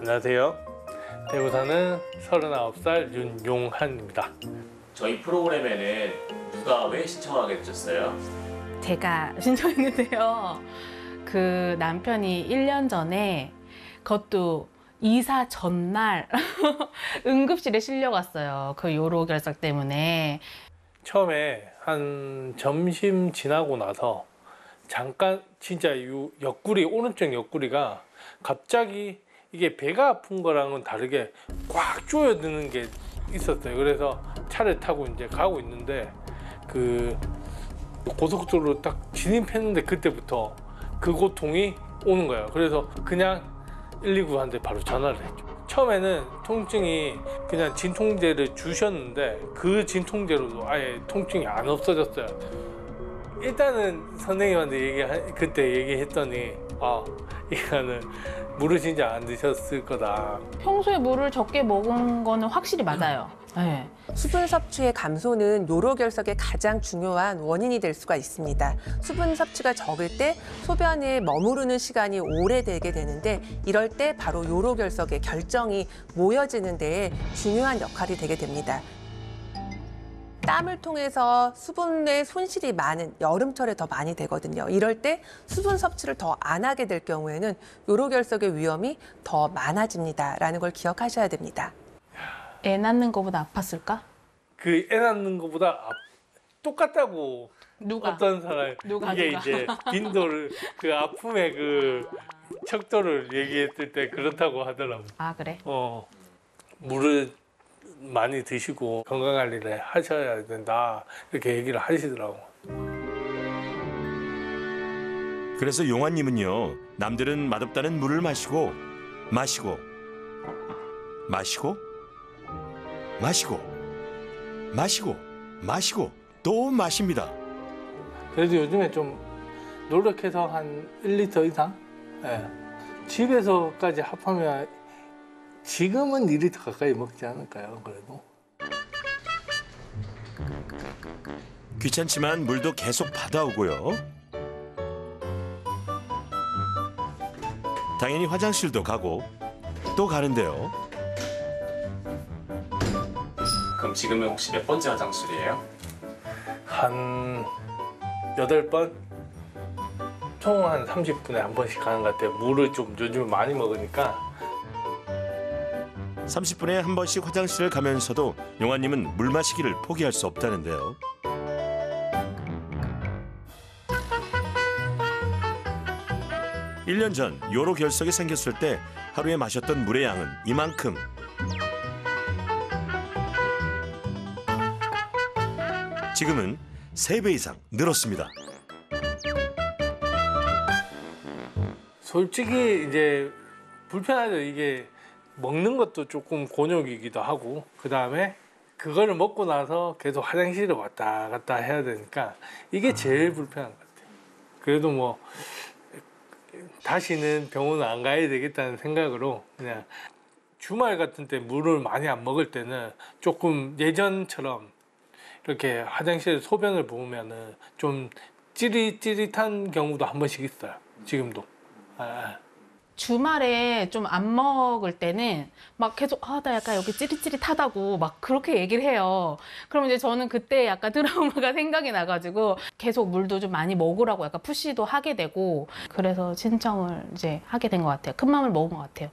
안녕하세요. 대구 사는 39살 윤용한입니다. 저희 프로그램에는 누가 왜 신청하게 되셨어요? 제가 신청했는데요. 그 남편이 1년 전에 그것도 이사 전날 응급실에 실려갔어요. 그 요로결석 때문에. 처음에 한 점심 지나고 나서 잠깐 진짜 옆구리, 오른쪽 옆구리가 갑자기 이게 배가 아픈 거랑은 다르게 꽉 조여드는 게 있었어요. 그래서 차를 타고 이제 가고 있는데 그 고속도로로 딱 진입했는데 그때부터 그 고통이 오는 거예요. 그래서 그냥 119한테 바로 전화를 했죠. 처음에는 통증이 그냥 진통제를 주셨는데 그 진통제로도 아예 통증이 안 없어졌어요. 일단은 선생님한테 그때 얘기했더니 이거는 물을 진짜 안 드셨을 거다. 평소에 물을 적게 먹은 거는 확실히 맞아요. 네. 수분 섭취의 감소는 요로결석의 가장 중요한 원인이 될 수가 있습니다. 수분 섭취가 적을 때 소변에 머무르는 시간이 오래되게 되는데 이럴 때 바로 요로결석의 결정이 모여지는 데에 중요한 역할이 되게 됩니다. 땀을 통해서 수분의 손실이 많은 여름철에 더 많이 되거든요. 이럴 때 수분 섭취를 더 안 하게 될 경우에는 요로결석의 위험이 더 많아집니다라는 걸 기억하셔야 됩니다. 애 낳는 거보다 아팠을까? 그 애 낳는 것보다 똑같다고. 누가? 어떤 사람 누가? 이제 빈도를 그 아픔의 그 척도를 얘기했을 때 그렇다고 하더라고. 아, 그래? 물을 많이 드시고 건강 관리를 하셔야 된다 이렇게 얘기를 하시더라고. 그래서 용환님은요, 남들은 맛없다는 물을 마시고 마시고 마시고 마시고 마시고 마시고 또 마십니다. 그래도 요즘에 좀 노력해서 한 1리터 이상? 예. 집에서까지 합하면 지금은 2리터 가까이 먹지 않을까요? 그래도. 귀찮지만 물도 계속 받아오고요. 당연히 화장실도 가고 또 가는데요. 그럼 지금은 혹시 몇 번째 화장실이에요? 한 8번? 총 한 30분에 한 번씩 가는 것 같아요. 물을 좀 요즘 많이 먹으니까. 30분에 한 번씩 화장실을 가면서도 용환님은 물 마시기를 포기할 수 없다는데요. (1년) 전 요로결석이 생겼을 때 하루에 마셨던 물의 양은 이만큼. 지금은 3배 이상 늘었습니다. 솔직히 이제 불편하죠. 이게 먹는 것도 조금 곤욕이기도 하고 그다음에 그거를 먹고 나서 계속 화장실을 왔다 갔다 해야 되니까 이게 제일 불편한 것 같아요. 그래도 뭐 다시는 병원을 안 가야 되겠다는 생각으로 그냥 주말 같은 때 물을 많이 안 먹을 때는 조금 예전처럼 이렇게 화장실 소변을 보면은 좀 찌릿찌릿한 경우도 한 번씩 있어요. 지금도. 주말에 좀 안 먹을 때는 막 계속 나 약간 여기 찌릿찌릿하다고 막 그렇게 얘기를 해요. 그럼 이제 저는 그때 약간 트라우마가 생각이 나가지고 계속 물도 좀 많이 먹으라고 약간 푸시도 하게 되고 그래서 신청을 이제 하게 된 것 같아요. 큰 마음을 먹은 것 같아요.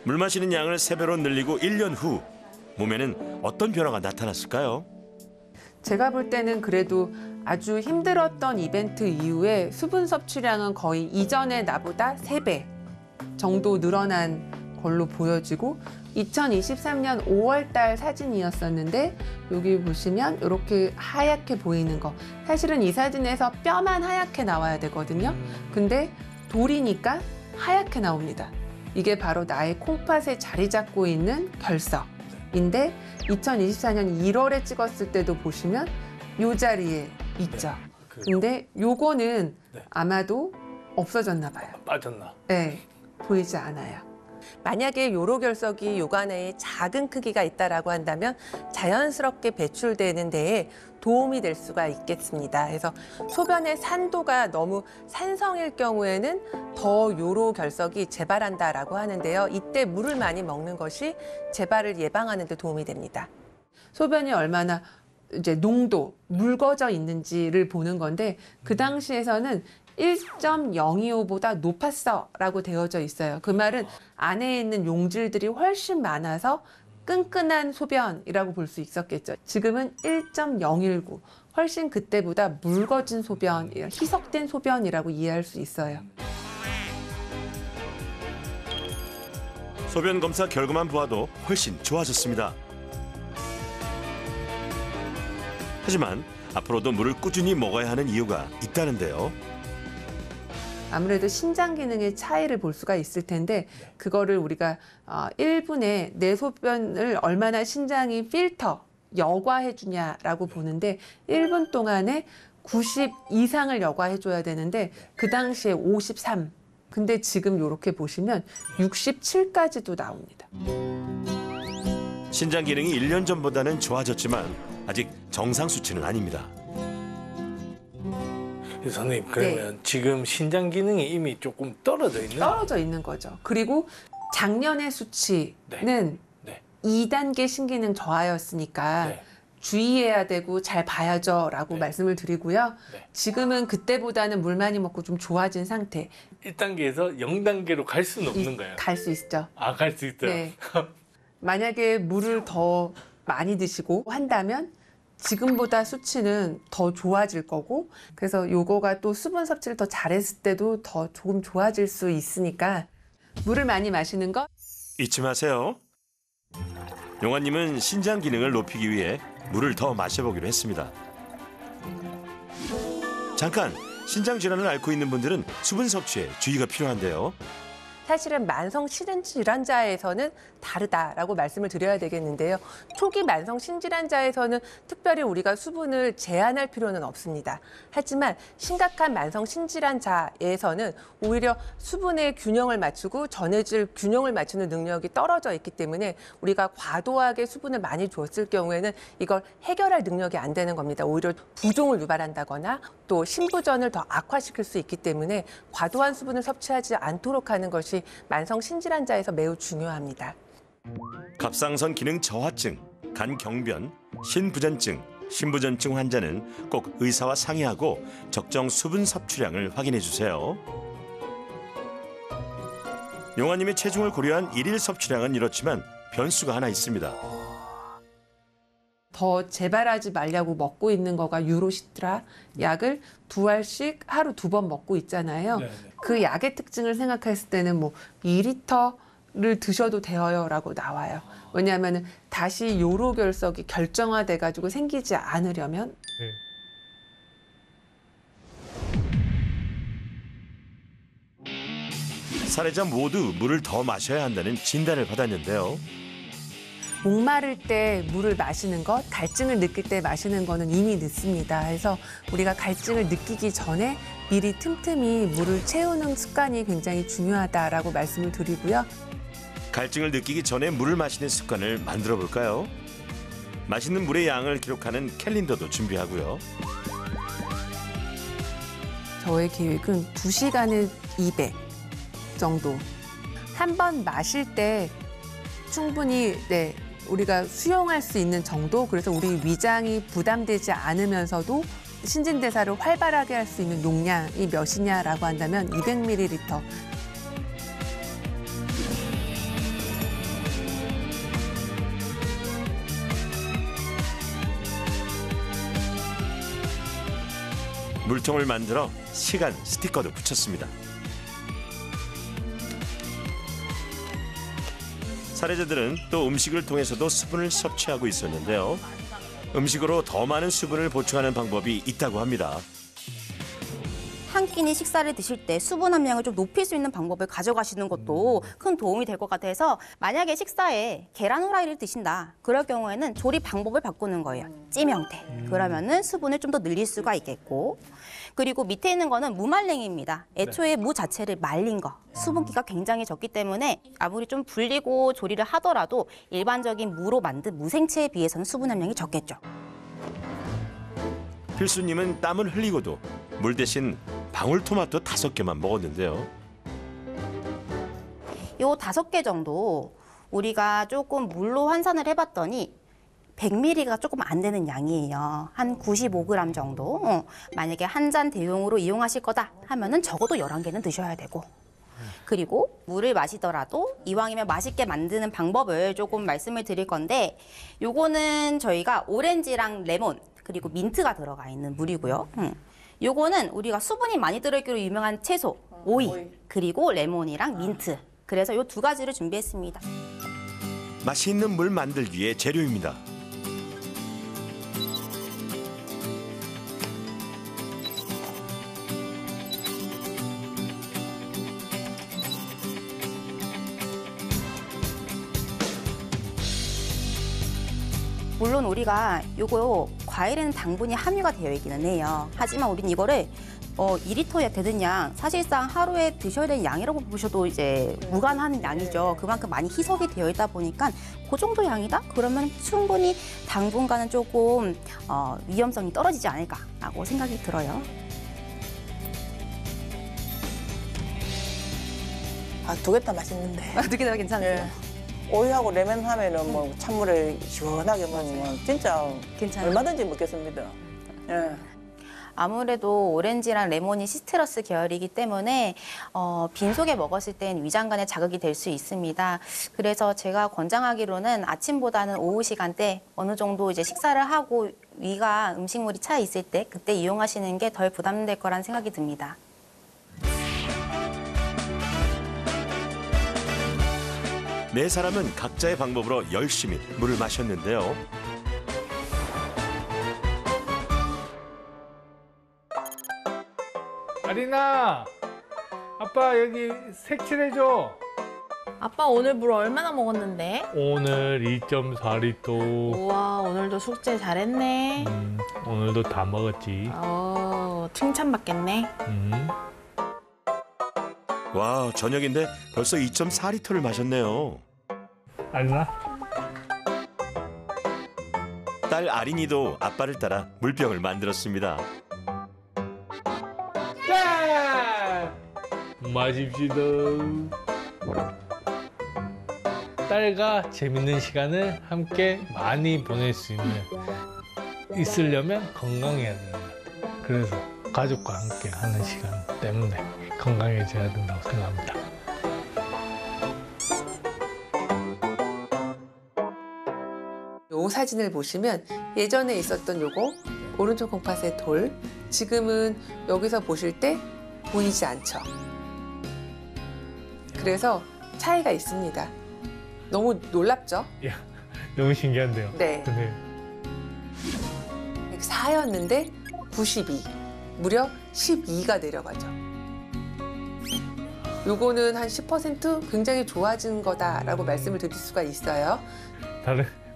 물 마시는 양을 3배로 늘리고 1년 후 몸에는 어떤 변화가 나타났을까요? 제가 볼 때는 그래도 아주 힘들었던 이벤트 이후에 수분 섭취량은 거의 이전의 나보다 3배 정도 늘어난 걸로 보여지고 2023년 5월 달 사진이었었는데 여기 보시면 이렇게 하얗게 보이는 거 사실은 이 사진에서 뼈만 하얗게 나와야 되거든요. 근데 돌이니까 하얗게 나옵니다. 이게 바로 나의 콩팥에 자리 잡고 있는 결석인데 2024년 1월에 찍었을 때도 보시면 이 자리에 있죠. 근데 요거는 아마도 없어졌나 봐요. 빠졌나? 네, 보이지 않아요. 만약에 요로결석이 요관에 작은 크기가 있다라고 한다면 자연스럽게 배출되는 데에 도움이 될 수가 있겠습니다. 그래서 소변의 산도가 너무 산성일 경우에는 더 요로 결석이 재발한다라고 하는데요. 이때 물을 많이 먹는 것이 재발을 예방하는 데 도움이 됩니다. 소변이 얼마나 이제 농도, 묽어져 있는지를 보는 건데 그 당시에서는 1.025보다 높았어라고 되어져 있어요. 그 말은 안에 있는 용질들이 훨씬 많아서 끈끈한 소변이라고 볼 수 있었겠죠. 지금은 1.019, 훨씬 그때보다 묽어진 소변, 희석된 소변이라고 이해할 수 있어요. 소변 검사 결과만 보아도 훨씬 좋아졌습니다. 하지만 앞으로도 물을 꾸준히 먹어야 하는 이유가 있다는데요. 아무래도 신장 기능의 차이를 볼 수가 있을 텐데 그거를 우리가 1분에 내 소변을 얼마나 신장이 필터, 여과해 주냐라고 보는데 1분 동안에 90 이상을 여과해 줘야 되는데 그 당시에 53. 근데 지금 이렇게 보시면 67까지도 나옵니다. 신장 기능이 1년 전보다는 좋아졌지만 아직 정상 수치는 아닙니다. 선생님 그러면 지금 신장 기능이 이미 조금 떨어져 있는 거죠. 그리고 작년의 수치는 네. 2단계 신기능 저하였으니까 네. 주의해야 되고 잘 봐야죠라고 네. 말씀을 드리고요. 네. 지금은 그때보다는 물 많이 먹고 좀 좋아진 상태. 1단계에서 0단계로 갈 수는 없는 거예요. 갈 수 있죠. 아, 갈 수 있어요. 네. 만약에 물을 더 많이 드시고 한다면 지금보다 수치는 더 좋아질 거고 그래서 요거가 또 수분 섭취를 더 잘했을 때도 더 조금 좋아질 수 있으니까 물을 많이 마시는 것 잊지 마세요. 용환님은 신장 기능을 높이기 위해 물을 더 마셔보기로 했습니다. 잠깐 신장 질환을 앓고 있는 분들은 수분 섭취에 주의가 필요한데요. 사실은 만성 신질환자에서는 다르다라고 말씀을 드려야 되겠는데요. 초기 만성 신질환자에서는 특별히 우리가 수분을 제한할 필요는 없습니다. 하지만 심각한 만성 신질환자에서는 오히려 수분의 균형을 맞추고 전해질 균형을 맞추는 능력이 떨어져 있기 때문에 우리가 과도하게 수분을 많이 줬을 경우에는 이걸 해결할 능력이 안 되는 겁니다. 오히려 부종을 유발한다거나 또 신부전을 더 악화시킬 수 있기 때문에 과도한 수분을 섭취하지 않도록 하는 것이 만성 신질환자에서 매우 중요합니다. 갑상선 기능 저하증, 간경변, 신부전증, 신부전증 환자는 꼭 의사와 상의하고 적정 수분 섭취량을 확인해 주세요. 용환님의 체중을 고려한 일일 섭취량은 이렇지만 변수가 하나 있습니다. 더 재발하지 말라고 먹고 있는 거가 유로시트라 약을 2알씩 하루 2번 먹고 있잖아요. 네네. 그 약의 특징을 생각했을 때는 뭐 2리터를 드셔도 돼요라고 나와요. 왜냐하면 다시 요로 결석이 결정화돼 가지고 생기지 않으려면 사례자 모두 물을 더 마셔야 한다는 진단을 받았는데요. 목마를 때 물을 마시는 것, 갈증을 느낄 때 마시는 거는 이미 늦습니다. 그래서 우리가 갈증을 느끼기 전에 미리 틈틈이 물을 채우는 습관이 굉장히 중요하다라고 말씀을 드리고요. 갈증을 느끼기 전에 물을 마시는 습관을 만들어 볼까요? 마시는 물의 양을 기록하는 캘린더도 준비하고요. 저의 계획은 2시간에 200 정도. 한 번 마실 때 충분히 우리가 수용할 수 있는 정도, 그래서 우리 위장이 부담되지 않으면서도 신진대사를 활발하게 할 수 있는 용량이 몇이냐라고 한다면 200ml. 물통을 만들어 시간 스티커도 붙였습니다. 사례자들은 또 음식을 통해서도 수분을 섭취하고 있었는데요. 음식으로 더 많은 수분을 보충하는 방법이 있다고 합니다. 한 끼니 식사를 드실 때 수분 함량을 좀 높일 수 있는 방법을 가져가시는 것도 큰 도움이 될 것 같아서 만약에 식사에 계란 후라이를 드신다. 그럴 경우에는 조리 방법을 바꾸는 거예요. 찜 형태. 그러면은 수분을 좀 더 늘릴 수가 있겠고. 그리고 밑에 있는 거는 무말랭이입니다. 애초에 무 자체를 말린 거. 수분기가 굉장히 적기 때문에 아무리 좀 불리고 조리를 하더라도 일반적인 무로 만든 무생채에 비해서는 수분 함량이 적겠죠. 필수님은 땀을 흘리고도 물 대신 방울토마토 5개만 먹었는데요. 요 5개 정도 우리가 조금 물로 환산을 해봤더니 100ml가 조금 안 되는 양이에요. 한 95g 정도. 만약에 한 잔 대용으로 이용하실 거다 하면은 적어도 11개는 드셔야 되고. 그리고 물을 마시더라도 이왕이면 맛있게 만드는 방법을 조금 말씀을 드릴 건데, 요거는 저희가 오렌지랑 레몬 그리고 민트가 들어가 있는 물이고요. 요거는 우리가 수분이 많이 들어있기로 유명한 채소, 오이, 그리고 레몬이랑 민트. 그래서 요 2가지를 준비했습니다. 맛있는 물 만들기의 재료입니다. 물론 우리가 요거 과일에는 당분이 함유가 되어 있기는 해요. 하지만 우린 이거를 2리터에 되는 양, 사실상 하루에 드셔야 될 양이라고 보셔도 이제 무관한 양이죠. 그만큼 많이 희석이 되어 있다 보니까 그 정도 양이다? 그러면 충분히 당분간은 조금 위험성이 떨어지지 않을까라고 생각이 들어요. 아, 2개 다 맛있는데. 2개 다 괜찮으세요? 예. 오이하고 레몬 하면은 뭐 찬물에 시원하게 먹으면 진짜 괜찮아요. 얼마든지 먹겠습니다. 예. 아무래도 오렌지랑 레몬이 시트러스 계열이기 때문에 빈속에 먹었을 땐 위장관에 자극이 될 수 있습니다. 그래서 제가 권장하기로는 아침보다는 오후 시간대 어느 정도 이제 식사를 하고 위가 음식물이 차 있을 때 그때 이용하시는 게 덜 부담될 거란 생각이 듭니다. 네 사람은 각자의 방법으로 열심히 물을 마셨는데요. 아리나, 아빠 여기 색칠해줘. 아빠 오늘 물 얼마나 먹었는데? 오늘 2.4리터. 우와, 오늘도 숙제 잘했네. 오늘도 다 먹었지. 칭찬받겠네. 와, 저녁인데 벌써 2.4리터를 마셨네요. 아리나? 딸 아린이도 아빠를 따라 물병을 만들었습니다. 짠! 마십시다. 딸과 재밌는 시간을 함께 많이 보낼 수 있으려면 건강해야 됩니다. 그래서 가족과 함께 하는 시간 때문에 건강해져야 된다고 생각합니다. 요 사진을 보시면 예전에 있었던 요거 오른쪽 콩팥의 돌, 지금은 여기서 보실 때 보이지 않죠. 그래서 차이가 있습니다. 너무 놀랍죠? 너무 신기한데요. 네. 네. 4였는데 92, 무려 12가 내려가죠. 요거는 한 10% 굉장히 좋아진 거다라고 말씀을 드릴 수가 있어요.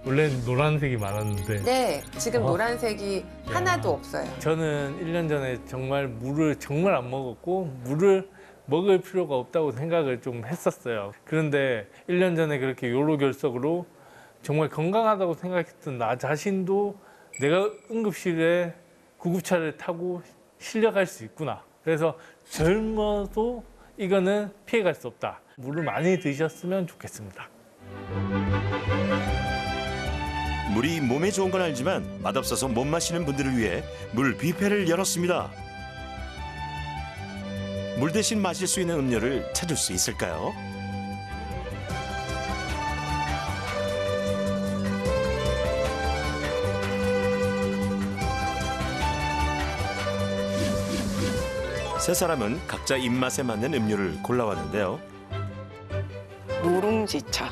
원래는 노란색이 많았는데 네, 지금 노란색이 하나도 없어요. 저는 1년 전에 정말 물을 정말 안 먹었고 물을 먹을 필요가 없다고 생각을 좀 했었어요. 그런데 1년 전에 그렇게 요로결석으로 정말 건강하다고 생각했던 나 자신도 내가 응급실에 구급차를 타고 실려갈 수 있구나. 그래서 젊어도 이거는 피해갈 수 없다. 물을 많이 드셨으면 좋겠습니다. 물이 몸에 좋은 건 알지만 맛없어서 못 마시는 분들을 위해 물 뷔페를 열었습니다. 물 대신 마실 수 있는 음료를 찾을 수 있을까요? 세 사람은 각자 입맛에 맞는 음료를 골라왔는데요. 누룽지차,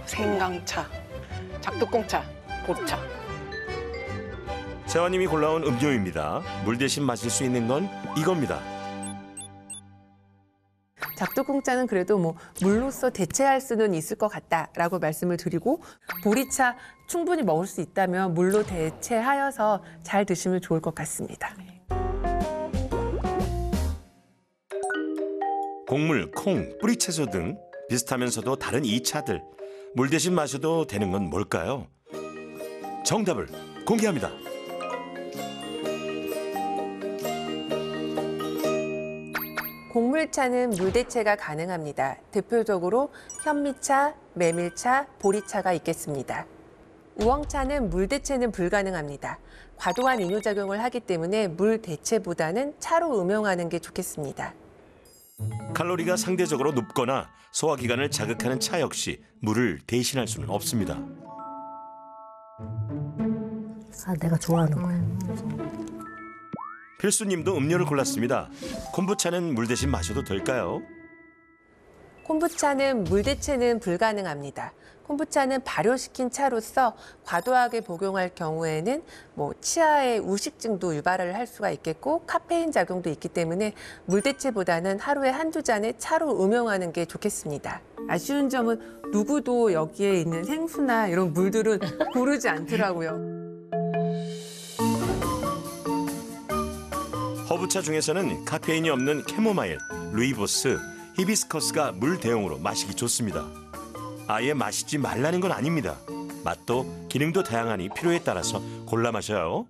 생강차, 작두콩차, 보리차. 세화님이 골라온 음료입니다. 물 대신 마실 수 있는 건 이겁니다. 작두콩차는 그래도 뭐 물로써 대체할 수는 있을 것 같다라고 말씀을 드리고, 보리차 충분히 먹을 수 있다면 물로 대체하여서 잘 드시면 좋을 것 같습니다. 곡물, 콩, 뿌리채소 등 비슷하면서도 다른 이 차들. 물 대신 마셔도 되는 건 뭘까요? 정답을 공개합니다. 곡물차는 물 대체가 가능합니다. 대표적으로 현미차, 메밀차, 보리차가 있겠습니다. 우엉차는 물 대체는 불가능합니다. 과도한 이뇨작용을 하기 때문에 물 대체보다는 차로 음용하는 게 좋겠습니다. 칼로리가 상대적으로 높거나 소화기관을 자극하는 차 역시 물을 대신할 수는 없습니다. 아, 내가 좋아하는 거야. 필수님도 음료를 골랐습니다. 콤부차는 물 대신 마셔도 될까요? 콤부차는 물 대체는 불가능합니다. 콤부차는 발효시킨 차로서 과도하게 복용할 경우에는 치아의 우식증도 유발을 할 수가 있겠고 카페인 작용도 있기 때문에 물 대체보다는 하루에 한두 잔의 차로 음용하는 게 좋겠습니다. 아쉬운 점은 누구도 여기에 있는 생수나 이런 물들은 고르지 않더라고요. 허브차 중에서는 카페인이 없는 캐모마일, 루이보스, 히비스커스가 물 대용으로 마시기 좋습니다. 아예 마시지 말라는 건 아닙니다. 맛도 기능도 다양하니 필요에 따라서 골라 마셔요.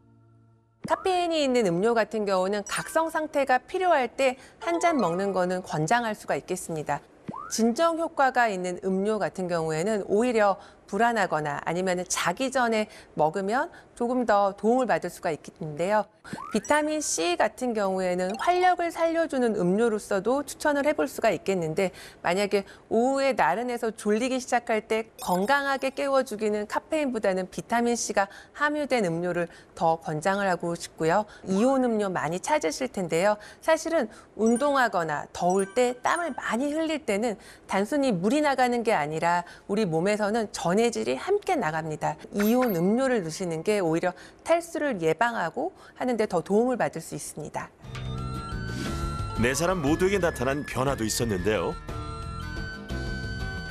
카페인이 있는 음료 같은 경우는 각성 상태가 필요할 때 한 잔 먹는 거는 권장할 수가 있겠습니다. 진정 효과가 있는 음료 같은 경우에는 오히려 불안하거나 아니면 자기 전에 먹으면 조금 더 도움을 받을 수가 있겠는데요. 비타민 C 같은 경우에는 활력을 살려주는 음료로서도 추천을 해볼 수가 있겠는데 만약에 오후에 나른해서 졸리기 시작할 때 건강하게 깨워주기는 카페인보다는 비타민 C가 함유된 음료를 더 권장을 하고 싶고요. 이온 음료 많이 찾으실 텐데요. 사실은 운동하거나 더울 때 땀을 많이 흘릴 때는 단순히 물이 나가는 게 아니라 우리 몸에서는 전해질이 함께 나갑니다. 이온 음료를 드시는 게 오히려 탈수를 예방하고 하는데 더 도움을 받을 수 있습니다. 네 사람 모두에게 나타난 변화도 있었는데요.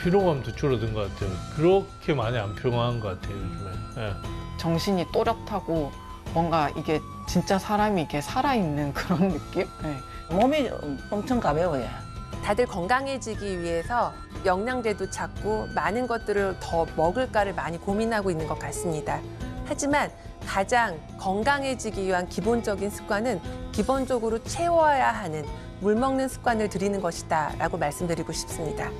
피로감도 줄어든 것 같아요. 그렇게 많이 안 피곤한 것 같아요, 요즘에. 예. 정신이 또렷하고 뭔가 이게 진짜 사람이 이게 살아있는 그런 느낌? 네. 몸이 엄청 가벼워요. 다들 건강해지기 위해서 영양제도 찾고 많은 것들을 더 먹을까를 많이 고민하고 있는 것 같습니다. 하지만 가장 건강해지기 위한 기본적인 습관은 기본적으로 채워야 하는 물 먹는 습관을 들이는 것이다라고 말씀드리고 싶습니다.